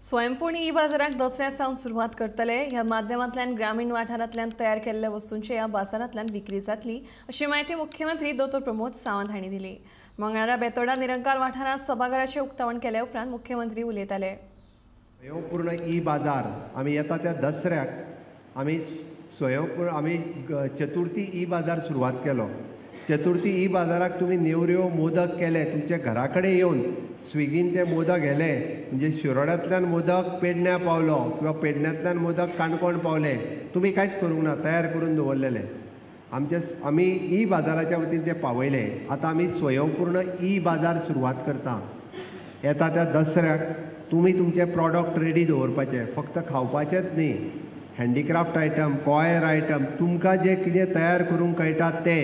स्वयंपूर्ण ई बाजाराक दसऱ्या सावन सुरवात करतले. ह्या माध्यमांतल्यान ग्रामीण वाठारांतल्यान तयार केल्ल्या वस्तूंची ह्या बाजारांतल्यान विक्री जातली अशी माहिती मुख्यमंत्री डॉ. प्रमोद सावंत हांणी दिली. मंगळारा बेतोडा निरंकाल वाठारांत सभाघराचें उक्तावण केले उपरांत मुख्यमंत्री उलयताले. स्वयंपूर्ण ई बाजार आमी येता त्या दसऱ्याक आमी चतुर्थी ई बाजार सुरवात केलो. चतुर्थी ई बाजाराक तुमी नेवऱ्यो मोदक केले, तुमचे घरा कडेन येवन स्विगीन ते मोदक गेले, म्हणजे शिरोड्यांतल्यान मोदक पेडण्यां पावलो किंवा पेडण्यांतल्यान मोदक काणकोण पावले, तुमी कांयच करूंक ना, तयार करून दवरलेले. आमी ई बाजाराच्या वतीन ते पावयले. आतां आमी स्वयंपूर्ण ई बाजार सुरवात करता. येता त्या दसऱ्याक तुमी तुमचे प्रॉडक्ट रेडी दवरपाचे, फक्त खावपाचेच न्ही, हँडीक्राफ्ट आयटम, कॉयर आयटम, तुमकां जे कितें तयार करूंक कळटा ते.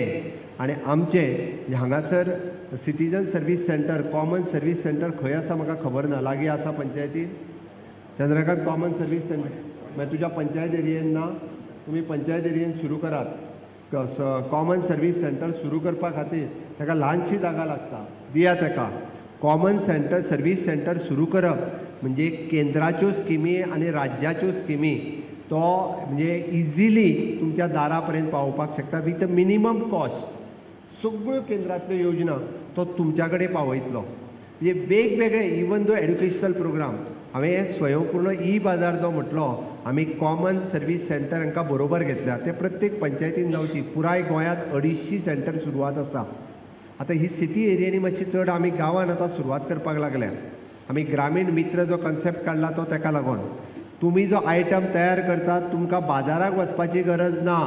आनी आमचे हांगासर citizen service centre, common service centre खंय आसा म्हाका खबर ना, लागीं आसा पंचायतीन? चंद्रकांत कॉमन सर्वीस सेंटर मागीर तुज्या पंचायत एरियेन ना? तुमी पंचायत एरियेन सुरू करात. कॉमन सर्वीस सेंटर सुरू करपा खातीर ताका ल्हानशी जागा लागता, दिया ताका. कॉमन सेंटर सर्वीस सेंटर सुरू करप म्हणजे केंद्राच्यो स्किमी आनी राज्याच्यो स्किमी तो म्हणजे इजिली तुमच्या दारा पर्यंत पावोवपाक शकता विथ मिनिमम कॉस्ट. सगळ्यो केंद्रांतल्यो योजना तो तुमच्या कडेन पावयतलो. म्हणजे वेगवेगळे इवन दो एड्युकेशनल प्रोग्राम. हांवें स्वयंपूर्ण ई बाजार जो म्हटलो, आमी कॉमन सर्वीस सेंटर हांकां बरोबर घेतल्या. ते प्रत्येक पंचायतीन जावची. पुराय गोंयांत 250 सेंटर सुरवात आसा. आतां ही सिटी एरियांनी मातशी चड आमी गांवांत आतां सुरवात करपाक लागल्या. आमी ग्रामीण मित्र जो कन्सेप्ट काडला तो ताका लागून. तुमी जो आयटम तयार करतात तुमकां बाजाराक वचपाची गरज ना.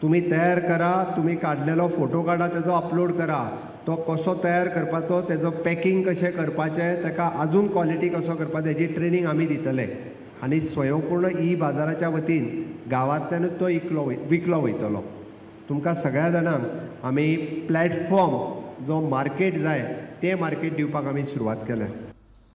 तुमी तयार करा, तुमी काडलेलो फोटो काडा, तेजो अपलोड करा. तो कसो तयार करपाचो, तेजो पॅकींग कशें करपाचें, ताका आजून क्वॉलिटी कसो करपाचो हेजी ट्रेनींग आमी दितले. आनी स्वयंपूर्ण ई बाजाराच्या वतीन गांवांतल्यानूच तो विकलो वयतलो. तुमकां सगळ्या जाणांक आमी प्लॅटफॉर्म जो मार्केट जाय तें मार्केट दिवपाक आमी सुरवात केल्या.